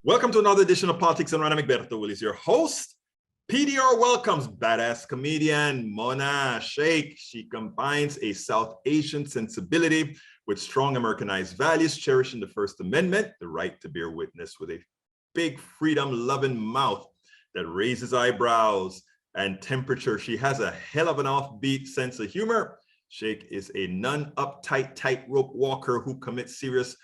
Welcome to another edition of Politics and Random. Egberto Willis, your host. PDR welcomes badass comedian Mona Shaikh. She combines a South Asian sensibility with strong Americanized values, cherishing the First Amendment, the right to bear witness, with a big freedom-loving mouth that raises eyebrows and temperature. She has a hell of an offbeat sense of humor. Shaikh is a non-uptight tightrope walker who commits serious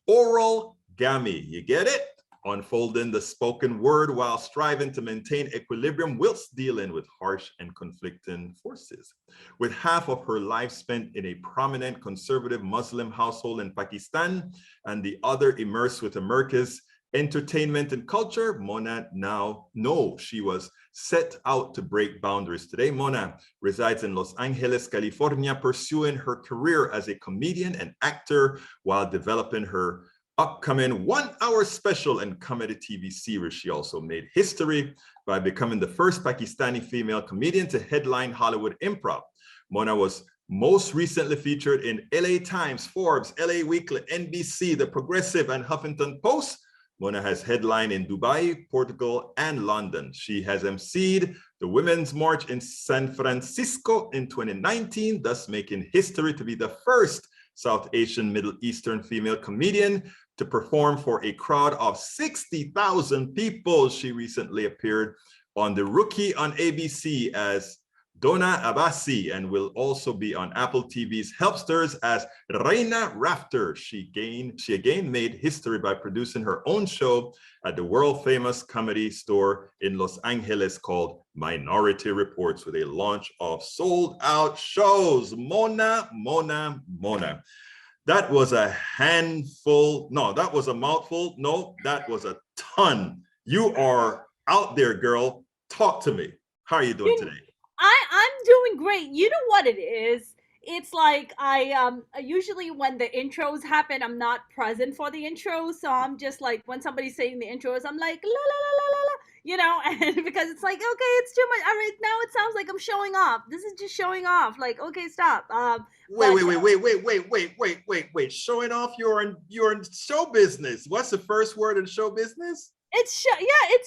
oral gamy. You get it? Unfolding the spoken word while striving to maintain equilibrium whilst dealing with harsh and conflicting forces. With half of her life spent in a prominent conservative Muslim household in Pakistan and the other immersed with America's entertainment and culture, Mona now knows she was set out to break boundaries. Today, Mona resides in Los Angeles, California, pursuing her career as a comedian and actor while developing her upcoming 1-hour special and comedy TV series. She also made history by becoming the first Pakistani female comedian to headline Hollywood Improv. Mona was most recently featured in LA Times, Forbes, LA Weekly, NBC, The Progressive, and Huffington Post. Mona has headlined in Dubai, Portugal, and London. She has emceed the Women's March in San Francisco in 2019, thus making history to be the first South Asian Middle Eastern female comedian to perform for a crowd of 60,000 people. She recently appeared on The Rookie on ABC as Donna Abbasi and will also be on Apple TV's Helpsters as Reina Rafter. She again made history by producing her own show at the world-famous comedy store in Los Angeles called Minority Reports, with a launch of sold-out shows. Mona. That was a handful. No, that was a mouthful. No, that was a ton. You are out there, girl. Talk to me. How are you doing today? I'm doing great. You know what it is? It's like I usually when the intros happen, I'm not present for the intros, so I'm just like when somebody's saying the intros, I'm like la la la la la la, and because it's like okay, it's too much. All right, now it sounds like I'm showing off. This is just showing off. Like okay, stop. Wait. Showing off you're in show business. What's the first word in show business? It's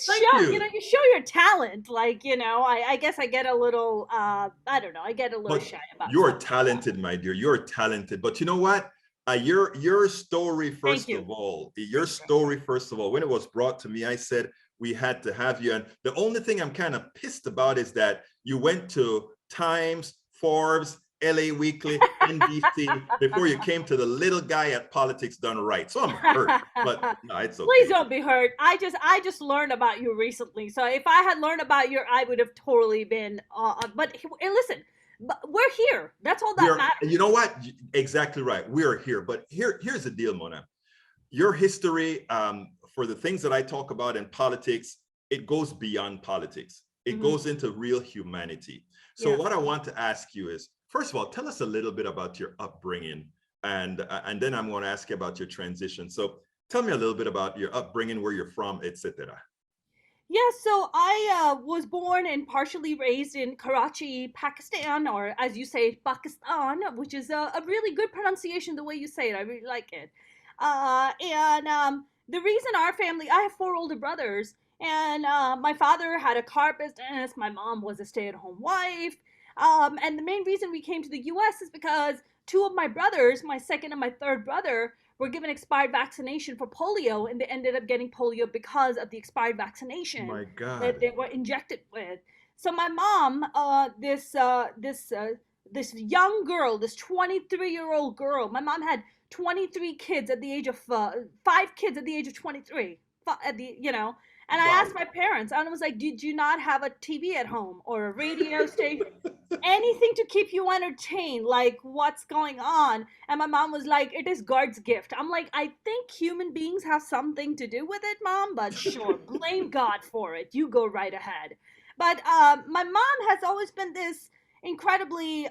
Thank show. you. You show your talent. Like I guess I get a little. I don't know. I get a little But shy about you're stuff like that. talented, my dear. You're talented. But you know what? Your story, Thank first you. of all, your Thank you. story, first of all, when it was brought to me, I said we had to have you. And the only thing I'm kind of pissed about is that you went to Times, Forbes, LA Weekly, NBC before you came to the little guy at Politics Done Right. So I'm hurt, but no, it's Please okay. don't be hurt. I just learned about you recently. So if I had learned about you, I would have totally been. But listen, we're here. That's all We that are, matters. you know what? Exactly right. We are here. But here's the deal, Mona. Your history, for the things that I talk about in politics, it goes beyond politics. It Hmm. goes into real humanity. So Yeah. what I want to ask you is, first of all, tell us a little bit about your upbringing, and then I'm going to ask you about your transition. So tell me a little bit about your upbringing, where you're from, etc. Yeah, so I was born and partially raised in Karachi, Pakistan, or as you say, Pakistan, which is a really good pronunciation the way you say it. I really like it. And the reason our family, I have four older brothers, and my father had a car business, my mom was a stay at home wife. And the main reason we came to the US is because two of my brothers, my second and my third brother, were given expired vaccination for polio, and they ended up getting polio because of the expired vaccination My that God. they were injected with. So my mom, this young girl, this 23-year-old girl, my mom had 23 kids at the age of 5 kids at the age of 23. At the and I asked Wow. my parents, and I was like, "Did you not have a TV at home or a radio station?" Anything to keep you entertained, like what's going on. And my mom was like, it is God's gift. I'm like, I think human beings have something to do with it, mom, but sure, blame God for it. You go right ahead. But my mom has always been this incredibly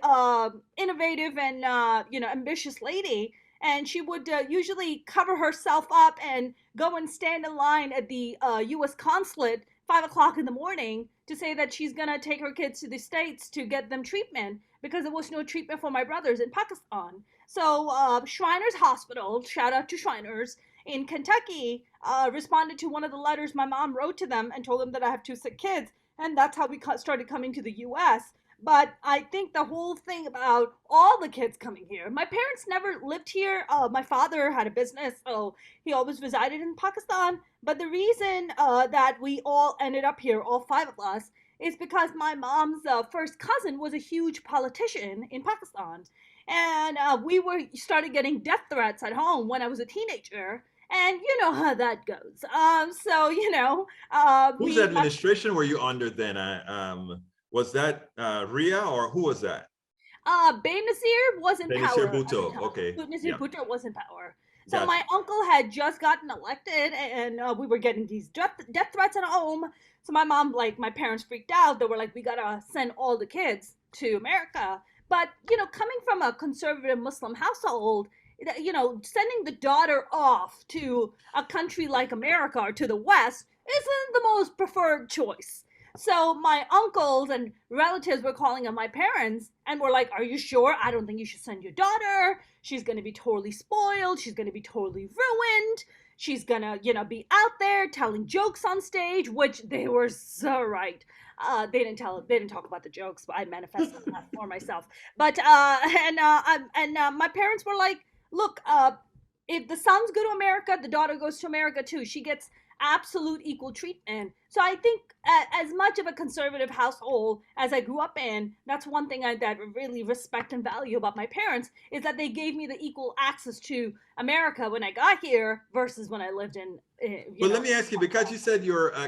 innovative and ambitious lady, and she would usually cover herself up and go and stand in line at the U.S. consulate 5 o'clock in the morning to say that she's gonna take her kids to the States to get them treatment because there was no treatment for my brothers in Pakistan. So Shriners Hospital, shout out to Shriners in Kentucky responded to one of the letters my mom wrote to them and told them that I have two sick kids. And that's how we started coming to the US. But I think the whole thing about all the kids coming here, my parents never lived here. My father had a business, so he always resided in Pakistan. But the reason that we all ended up here, all five of us, is because my mom's first cousin was a huge politician in Pakistan. And we were started getting death threats at home when I was a teenager. And you know how that goes. Whose we got administration were you under then? Was that Ria or who was that? Benazir was in Benicio power at the Bhutto. time. Okay. Benazir Yeah. Bhutto was in power. So Gotcha. my uncle had just gotten elected, and we were getting these death threats at home. So my mom, like my parents, freaked out. They were like, "We gotta send all the kids to America." But coming from a conservative Muslim household, sending the daughter off to a country like America or to the West isn't the most preferred choice. So my uncles and relatives were calling on my parents and were like, "Are you sure? I don't think you should send your daughter. She's going to be totally spoiled. She's going to be totally ruined. She's going to, be out there telling jokes on stage," which they were so right. They didn't talk about the jokes, but I manifested that for myself. But my parents were like, "Look, if the sons go to America, the daughter goes to America too. She gets absolute equal treatment." So I think, as much of a conservative household as I grew up in, that's one thing that really respect and value about my parents, is that they gave me the equal access to America when I got here versus when I lived in, But let me ask you, because you said you're a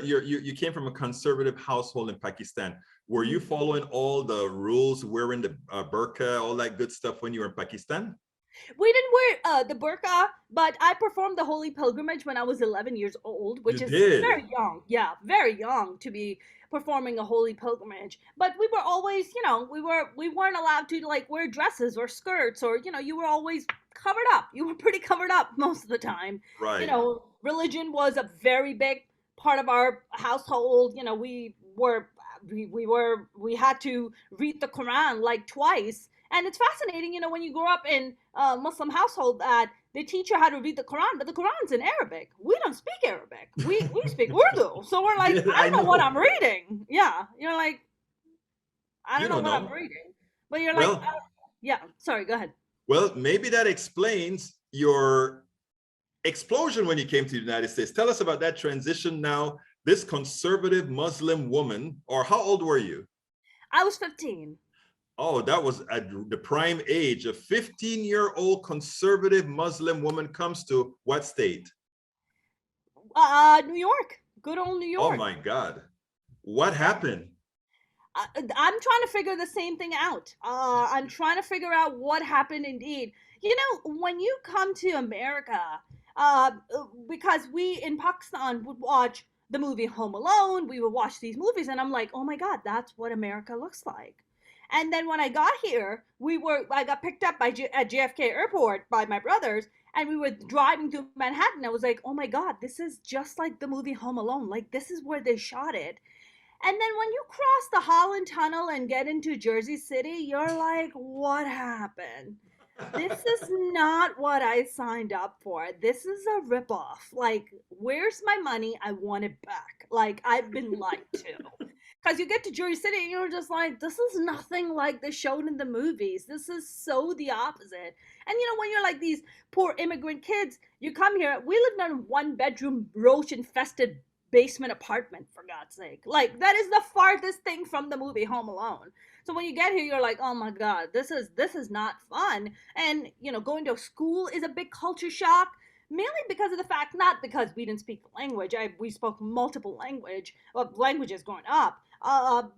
you came from a conservative household in Pakistan. Were you following all the rules, wearing the burqa, all that good stuff when you were in Pakistan? We didn't wear the burqa, but I performed the holy pilgrimage when I was 11 years old, You which is did. very young. Yeah, very young to be performing a holy pilgrimage. But we were always, we weren't allowed to like wear dresses or skirts, or you were always covered up. You were pretty covered up most of the time. Right. Religion was a very big part of our household. We had to read the Quran like twice. And it's fascinating, when you grow up in a Muslim household, that they teach you how to read the Quran, but the Quran's in Arabic. We don't speak Arabic. We speak Urdu. So we're like, Yeah, I I don't know what know. I'm reading. Yeah. You're like, I You don't know don't what I'm know. reading. But you're like, Well, yeah, sorry, go ahead. well, maybe that explains your explosion when you came to the United States. Tell us about that transition now. This conservative Muslim woman, or how old were you? I was 15. Oh, that was at the prime age. A 15-year-old conservative Muslim woman comes to what state? New York. Good old New Oh York. my God. What Yeah. happened? I'm trying to figure the same thing out. I'm trying to figure out what happened indeed. When you come to America, uh, because we in Pakistan would watch the movie Home Alone, we would watch these movies, and I'm like, oh my God, that's what America looks like. And then when I got here, I got picked up at JFK Airport by my brothers, and we were driving through Manhattan. I was like, oh my God, this is just like the movie Home Alone. Like, this is where they shot it. And then when you cross the Holland Tunnel and get into Jersey City, you're like, what happened? This is not what I signed up for. This is a ripoff. Like, where's my money? I want it back. Like, I've been lied to. Because you get to Jersey City and you're just like, this is nothing like they showed in the movies. This is so the opposite. And when you're like these poor immigrant kids, you come here. We lived in a one bedroom, roach infested basement apartment, for God's sake. Like, that is the farthest thing from the movie Home Alone. So when you get here, you're like, oh my God, this is not fun. And going to school is a big culture shock, mainly because of the fact, not because we didn't speak the language. We spoke multiple languages growing up.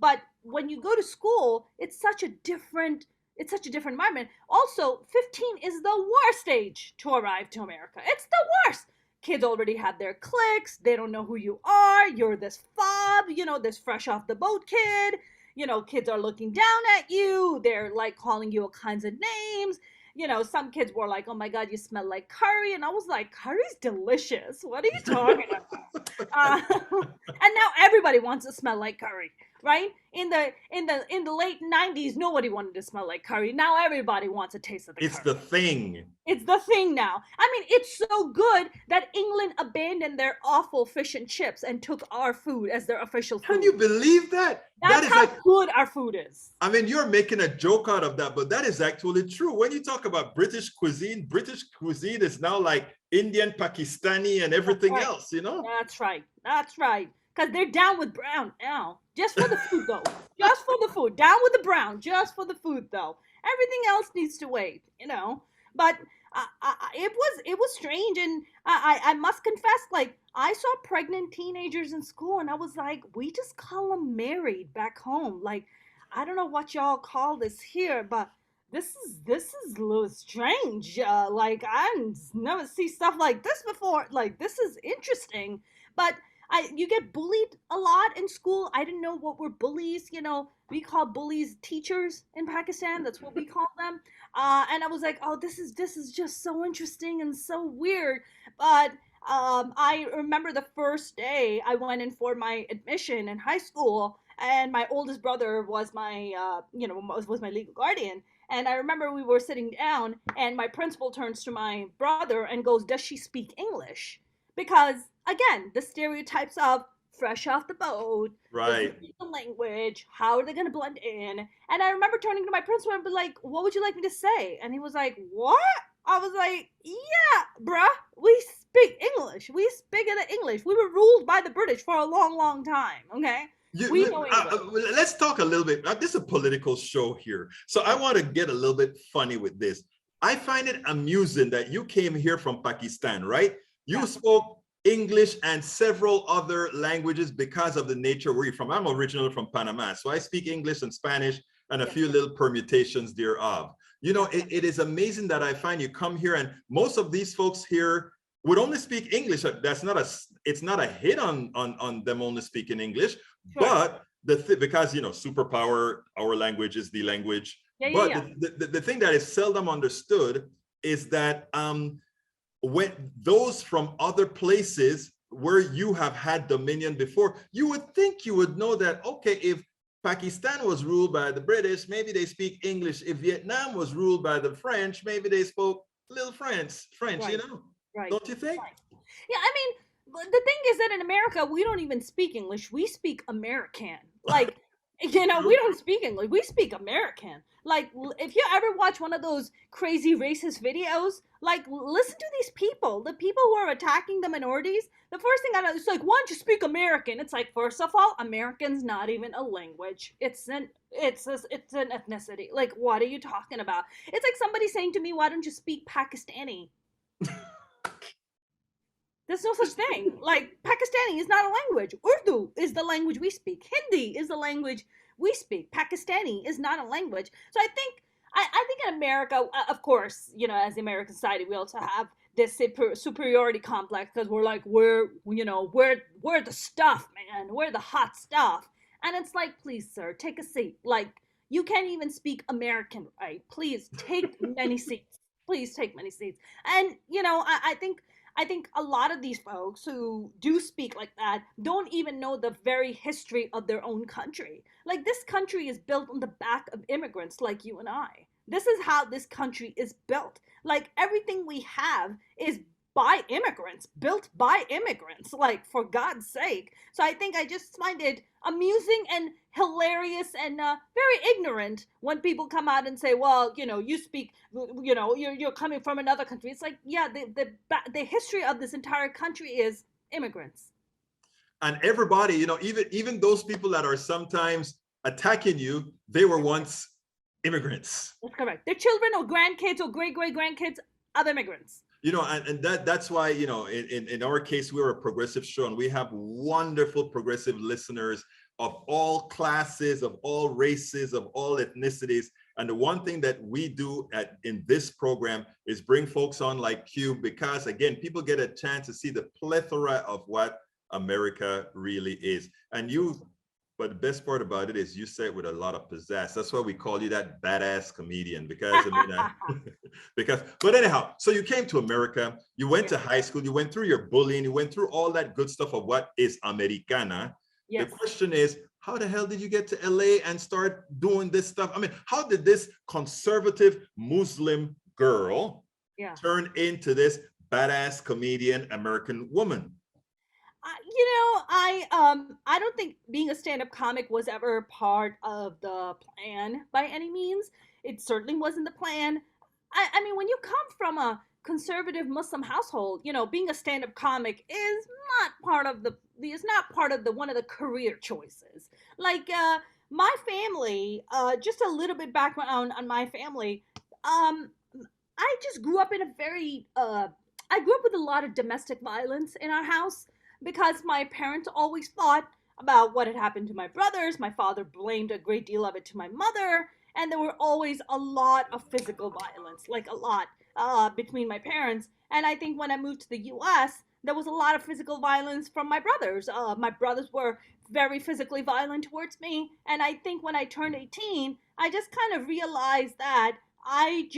But when you go to school, it's such a different environment. Also, 15 is the worst age to arrive to America. It's the worst. Kids already have their cliques. They don't know who you are. You're this fob, this fresh off the boat kid. Kids are looking down at you. They're like calling you all kinds of names. Some kids were like, oh my God, you smell like curry. And I was like, curry's delicious. What are you talking about? And now everybody wants to smell like curry, right? In the late 90s, nobody wanted to smell like curry. Now everybody wants a taste of the It's curry. the thing. It's the thing now. I mean, it's so good that England abandoned their awful fish and chips and took our food as their official Can food. you believe that? That That's is how like, good our food is. I mean, you're making a joke out of that, but that is actually true. When you talk about British cuisine is now like Indian, Pakistani, and That's everything right. else, you know? That's right. That's right. Because they're down with brown now. Just for the food, though. Just for the food. Down with the brown. Just for the food, though. Everything else needs to wait, you know. But it was strange, and I must confess, like I saw pregnant teenagers in school, and I was like, we just call them married back home. Like I don't know what y'all call this here, but this is a little strange. Like I never see stuff like this before. Like this is interesting, but you get bullied a lot in school. I didn't know what were bullies. We call bullies teachers in Pakistan. That's what we call them. And I was like, oh, this is just so interesting and so weird. But I remember the first day I went in for my admission in high school, and my oldest brother was was my legal guardian. And I remember we were sitting down, and my principal turns to my brother and goes, "Does she speak English?" Because again, the stereotypes of fresh off the boat, doesn't Right. speak the language, how are they going to blend in? And I remember turning to my principal and be like, "What would you like me to say?" And he was like, "What?" I was like, "Yeah, bruh, we speak English. We speak the English. We were ruled by the British for a long, long time. Okay, we know English." Let's talk a little bit. This is a political show here. So I want to get a little bit funny with this. I find it amusing that you came here from Pakistan, right? You Yeah, spoke English and several other languages because of the nature where you're from. I'm originally from Panama, so I speak English and Spanish and a yes, few little permutations thereof. yeah, It is amazing that I find you come here and most of these folks here would only speak English. It's not a hit on them only speaking English, sure, but because superpower, our language is the language. yeah, yeah, But yeah, the thing that is seldom understood is that when those from other places where you have had dominion before, you would think you would know that, okay, if Pakistan was ruled by the British, maybe they speak English. If Vietnam was ruled by the French, maybe they spoke little French, right, right. don't you think? Yeah, I mean, the thing is that in America, we don't even speak English. We speak American. Like, we True. don't speak English. We speak American. Like, if you ever watch one of those crazy racist videos, like, listen to these people. The people who are attacking the minorities. The first thing I know is like, why don't you speak American? It's like, first of all, American's not even a language. It's an ethnicity. Like, what are you talking about? It's like somebody saying to me, why don't you speak Pakistani? There's no such thing. Like Pakistani is not a language. Urdu is the language we speak. Hindi is the language we speak. Pakistani is not a language. So I think in America, of course, as the American society, we also have this superiority complex because we're like we're the stuff, man. We're the hot stuff. And it's like, please, sir, take a seat. Like you can't even speak American, right? Please take many seats. Please take many seats. And I think a lot of these folks who do speak like that don't even know the very history of their own country. Like, this country is built on the back of immigrants like you and I. This is how this country is built. Like, everything we have is by immigrants, built by immigrants, like, for God's sake. So I think I just find it amusing and hilarious and very ignorant when people come out and say, well, you speak, you're coming from another country. It's like, yeah, the history of this entire country is immigrants. And everybody, even those people that are sometimes attacking you, they were once immigrants. That's correct. They're children or grandkids or great great grandkids of immigrants. And that's why, in our case, we're a progressive show and we have wonderful progressive listeners of all classes, of all races, of all ethnicities. And the one thing that we do in this program is bring folks on like you, because again, people get a chance to see the plethora of what America really is. But the best part about it is you say it with a lot of pizzazz. That's why we call you that badass comedian, because but anyhow, so you came to America, you went to high school, you went through your bullying, you went through all that good stuff of what is Americana. The Yes. question is, how the hell did you get to LA and start doing this stuff? I mean, how did this conservative Muslim girl Yeah. turn into this badass comedian American woman? I don't think being a stand-up comic was ever part of the plan by any means. It certainly wasn't the plan. I mean, when you come from a conservative Muslim household, being a stand-up comic is not part of is not part of the one of the career choices. Like my family, just a little bit background on my family. Um, I just grew up in a very I grew up with a lot of domestic violence in our house because my parents always thought about what had happened to my brothers. My father blamed a great deal of it to my mother, and there were always a lot of physical violence, like a lot, between my parents. And I think when I moved to the US, there was a lot of physical violence from my brothers. My brothers were very physically violent towards me. And I think when I turned 18, I just kind of realized that I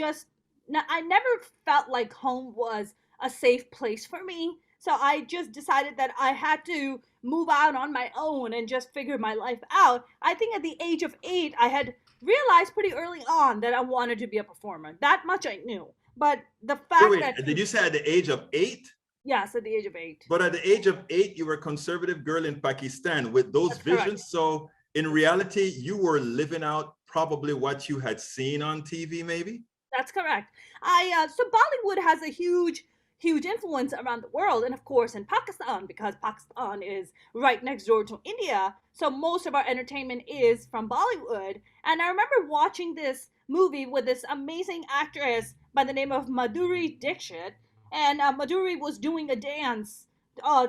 never felt like home was a safe place for me. So I just decided that I had to move out on my own and just figure my life out. I think at the age of 8, I had realized pretty early on that I wanted to be a performer. That much I knew. But the Wait, fact that, wait, did you say at the age of 8? yes, at the age of 8. But at the age of 8, you were a conservative girl in Pakistan with those That's correct. visions. So in reality, you were living out probably what you had seen on TV, maybe? That's correct. So Bollywood has a huge influence around the world, and of course in Pakistan, because Pakistan is right next door to India. So most of our entertainment is from Bollywood. And I remember watching this movie with this amazing actress by the name of Madhuri Dixit, and Madhuri was doing a dance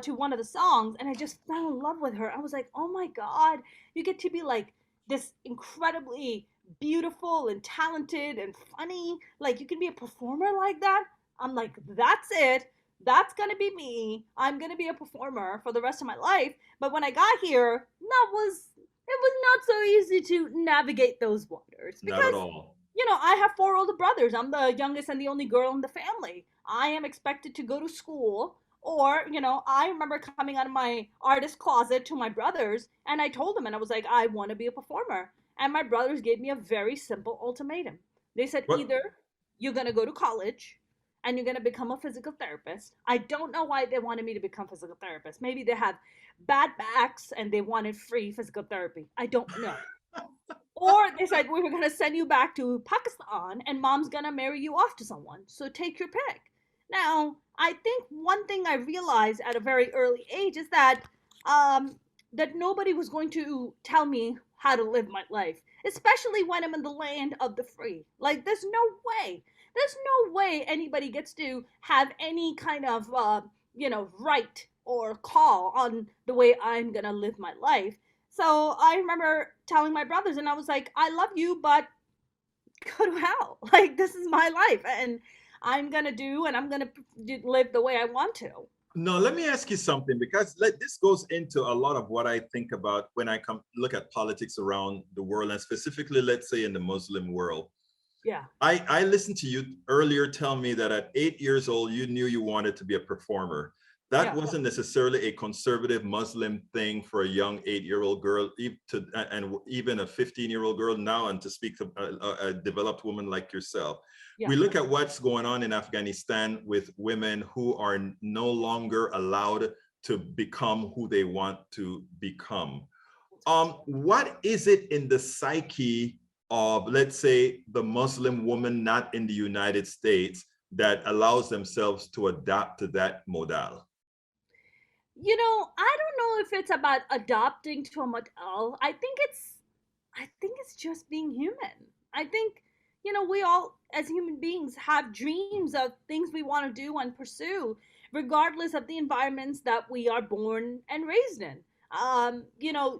to one of the songs, and I just fell in love with her. I was like, oh my god, you get to be like this incredibly beautiful and talented and funny. Like you can be a performer like that. I'm like, that's it. That's gonna be me. I'm gonna be a performer for the rest of my life. But when I got here, it was not so easy to navigate those waters Not at because all. I have 4 older brothers. I'm the youngest and the only girl in the family. I am expected to go to school. Or, I remember coming out of my artist closet to my brothers and I told them, and I was like, I want to be a performer. And my brothers gave me a very simple ultimatum. They said, What? either you're going to go to college and you're going to become a physical therapist. I don't know why they wanted me to become physical therapist. Maybe they have bad backs and they wanted free physical therapy. I don't know. Or they said, we were going to send you back to Pakistan and mom's going to marry you off to someone. So take your pick. Now, I think one thing I realized at a very early age is um, that nobody was going to tell me how to live my life, especially when I'm in the land of the free. Like, there's no way anybody gets to have any kind of, right or call on the way I'm going to live my life. So I remember telling my brothers, and I was like, I love you, but go to hell. Like, this is my life, and I'm gonna live the way I want to. No, let me ask you something because this goes into a lot of what I think about when I come look at politics around the world and specifically, let's say, in the Muslim world. Yeah, I listened to you earlier tell me that at 8 years old, you knew you wanted to be a performer. That yeah, wasn't necessarily a conservative Muslim thing for a young 8-year-old girl, and even a 15-year-old girl now, and to speak to a developed woman like yourself. yeah. We look at what's going on in Afghanistan with women who are no longer allowed to become who they want to become. What is it in the psyche of, let's say, the Muslim woman not in the United States that allows themselves to adapt to that modal? I don't know if it's about adopting to a model. I think it's just being human. I think, we all as human beings have dreams of things we want to do and pursue, regardless of the environments that we are born and raised in.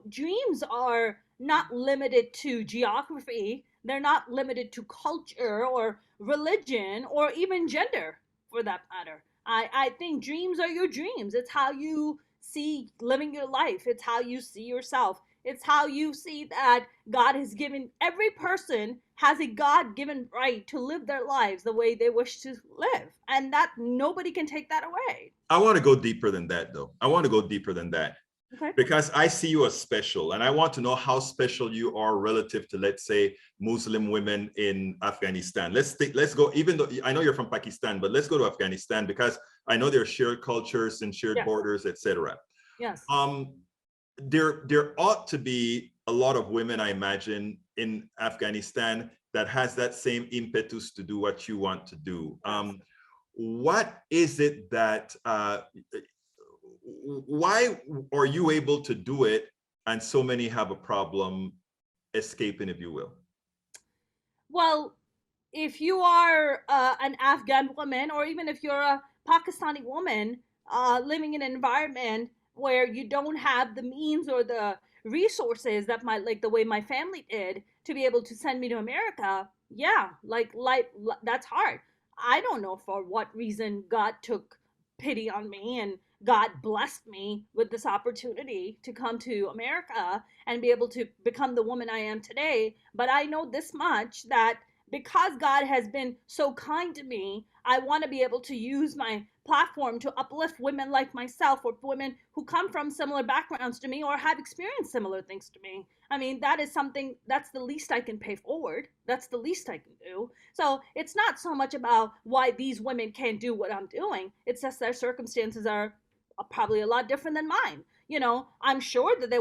Dreams are not limited to geography, they're not limited to culture or religion or even gender for that matter. I think dreams are your dreams. It's how you see living your life, it's how you see yourself, it's how you see that God has given every person has a God given right to live their lives the way they wish to live, and that nobody can take that away. I want to go deeper than that, though. I want to go deeper than that. Okay. because I see you as special, and I want to know how special you are relative to, let's say, Muslim women in Afghanistan. Let's go. Even though I know you're from Pakistan, but let's go to Afghanistan because I know there are shared cultures and shared Yes. borders, etc. Yes. Um, there ought to be a lot of women, I imagine, in Afghanistan that has that same impetus to do what you want to do. Yes. What is it that why are you able to do it and so many have a problem escaping, if you will? Well, if you are an Afghan woman, or even if you're a Pakistani woman living in an environment where you don't have the means or the resources that my like the way my family did to be able to send me to America, yeah, that's hard. I don't know for what reason God took pity on me and God blessed me with this opportunity to come to America and be able to become the woman I am today. But I know this much, that because God has been so kind to me, I want to be able to use my platform to uplift women like myself, or women who come from similar backgrounds to me or have experienced similar things to me. I mean, that is something that's the least I can pay forward. That's the least I can do. So it's not so much about why these women can't do what I'm doing. It's just their circumstances are probably a lot different than mine. I'm sure that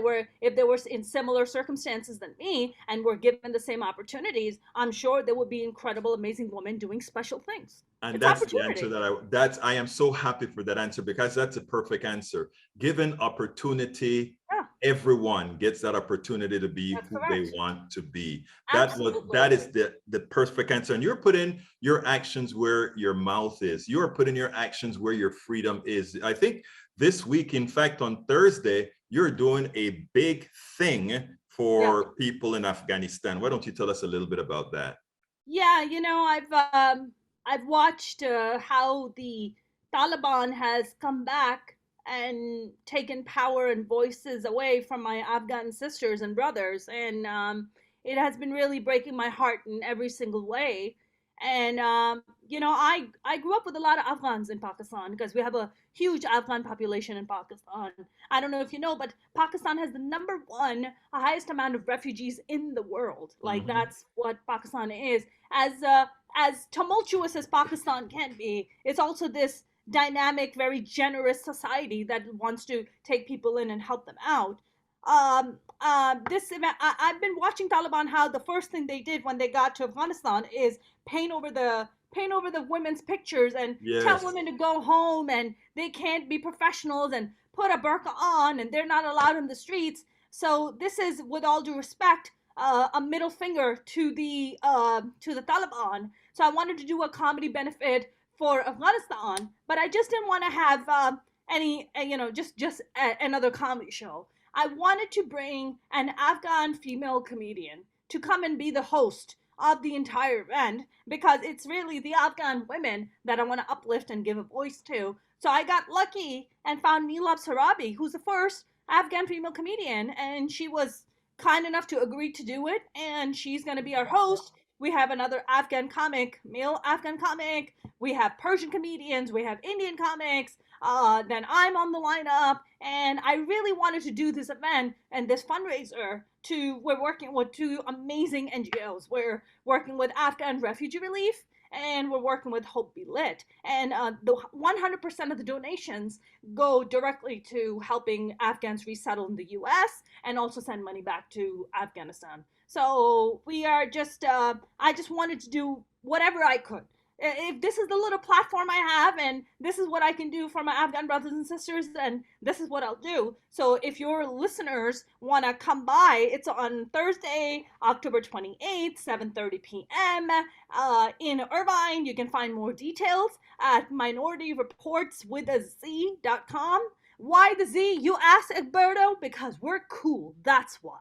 if they were in similar circumstances than me and were given the same opportunities, I'm sure there would be incredible, amazing women doing special things. And It's that's the answer opportunity. that I am so happy for that answer, because that's a perfect answer. Given opportunity, Yeah, everyone gets that opportunity to be that's who they correct. want to be. That Absolutely. is the perfect answer. And you're putting your actions where your mouth is. You're putting your actions where your freedom is. I think this week, in fact, on Thursday, you're doing a big thing Yeah. for people in Afghanistan. Why don't you tell us a little bit about that? Yeah, I've watched how the Taliban has come back and taken power and voices away from my Afghan sisters and brothers, and it has been really breaking my heart in every single way. And I grew up with a lot of Afghans in Pakistan because we have a huge Afghan population in Pakistan. I don't know if you know, but Pakistan has the number one highest amount of refugees in the world. Like, Mhm. that's what Pakistan is. As tumultuous as Pakistan can be, it's also this dynamic, very generous society that wants to take people in and help them out. This event, I've been watching Taliban, how the first thing they did when they got to Afghanistan is paint over the women's pictures and tell Yes. women to go home and they can't be professionals and put a burqa on and they're not allowed in the streets. So this is, with all due respect, a middle finger to the Taliban. So I wanted to do a comedy benefit for Afghanistan, but I just didn't want to have any another comedy show. I wanted to bring an Afghan female comedian to come and be the host of the entire event, because it's really the Afghan women that I want to uplift and give a voice to. So I got lucky and found Neelab Sarabi, who's the first Afghan female comedian, and she was kind enough to agree to do it, and she's going to be our host. We have another Afghan comic, male Afghan comic. We have Persian comedians. We have Indian comics. Then I'm on the lineup, and I really wanted to do this event and this fundraiser. We're working with two amazing NGOs. We're working with Afghan Refugee Relief, and we're working with Hope Be Lit. And the 100% of the donations go directly to helping Afghans resettle in the U.S. and also send money back to Afghanistan. So we are just, I just wanted to do whatever I could. If this is the little platform I have, and this is what I can do for my Afghan brothers and sisters, then this is what I'll do. So if your listeners want to come by, it's on Thursday, October 28th, 7:30 p.m. In Irvine. You can find more details at minorityreportswithaz.com. Why the Z, you ask, Egberto? Because we're cool. That's why.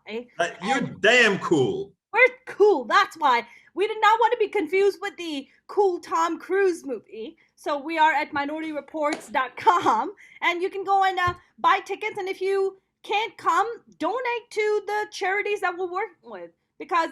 You're And damn cool. we're cool. That's why. We did not want to be confused with the cool Tom Cruise movie. So we are at minorityreports.com, and you can go and buy tickets. And if you can't come, donate to the charities that we're working with, because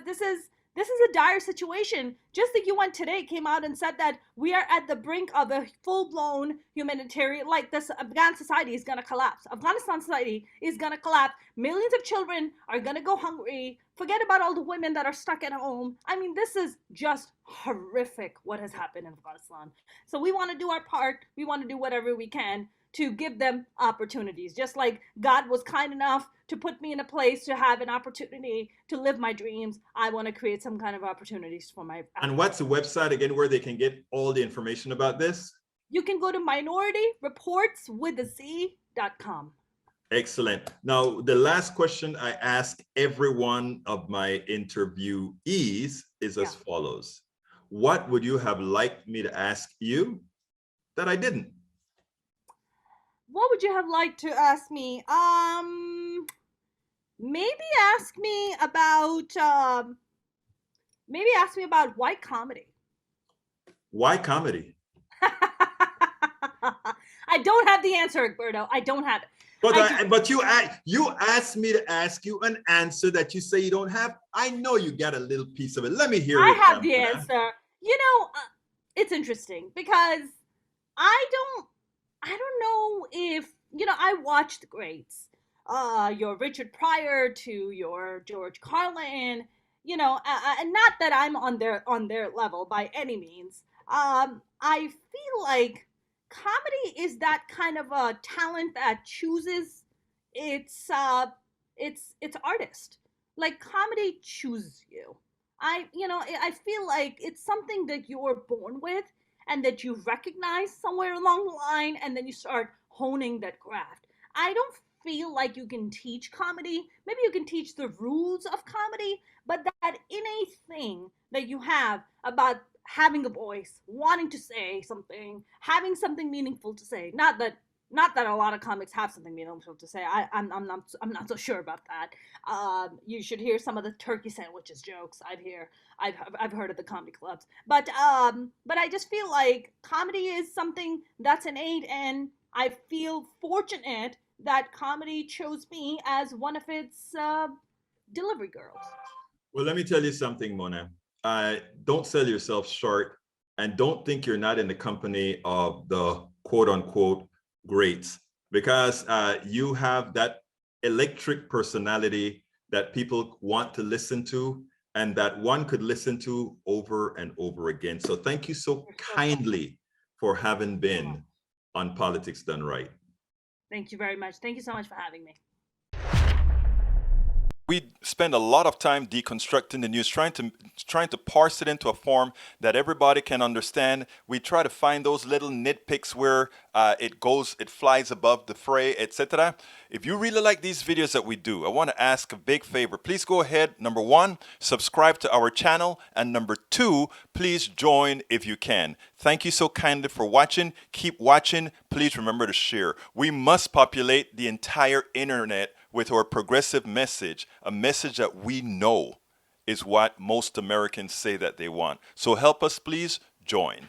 This is a dire situation. Just the UN today came out and said that we are at the brink of a full-blown humanitarian, like this Afghan society is going to collapse. Afghanistan society is going to collapse. Millions of children are going to go hungry. Forget about all the women that are stuck at home. I mean, this is just horrific what has happened in Afghanistan. So we want to do our part. We want to do whatever we can to give them opportunities. Just like God was kind enough to put me in a place to have an opportunity to live my dreams, I want to create some kind of opportunities for my. And what's the website again where they can get all the information about this? You can go to minorityreportswithaz.com. Excellent. Now, the last question I ask every one of my interviewees is as follows. What would you have liked me to ask you that I didn't? What would you have liked to ask me? Maybe ask me about white comedy. Why comedy? I don't have the answer, Egberto. I don't have it. But you asked me to ask you an answer that you say you don't have. I know you got a little piece of it. Let me hear it. I have the answer. You know, it's interesting because I don't know if, you know, I watched the greats. Your Richard Pryor to your George Carlin, you know, and not that I'm on their level by any means. I feel like comedy is that kind of a talent that chooses its artist. Like comedy chooses you. I feel like it's something that you're born with and that you recognize somewhere along the line and then you start honing that craft. I don't feel like you can teach comedy. Maybe you can teach the rules of comedy, but that innate thing that you have about having a voice, wanting to say something, having something meaningful to say. Not that a lot of comics have something meaningful to say. I'm not so sure about that. You should hear some of the turkey sandwiches jokes I've heard at the comedy clubs. But I just feel like comedy is something that's innate, and I feel fortunate that comedy chose me as one of its delivery girls. Well, let me tell you something, Mona. Don't sell yourself short, and don't think you're not in the company of the quote unquote greats, because you have that electric personality that people want to listen to and that one could listen to over and over again. So thank you so kindly for having been on Politics Done Right. Thank you very much. Thank you so much for having me. We spend a lot of time deconstructing the news, trying to parse it into a form that everybody can understand. We try to find those little nitpicks where it flies above the fray, etc. If you really like these videos that we do, I want to ask a big favor. Please go ahead. Number one, subscribe to our channel, and number two, please join if you can. Thank you so kindly for watching. Keep watching. Please remember to share. We must populate the entire internet with our progressive message, a message that we know is what most Americans say that they want. So help us, please join.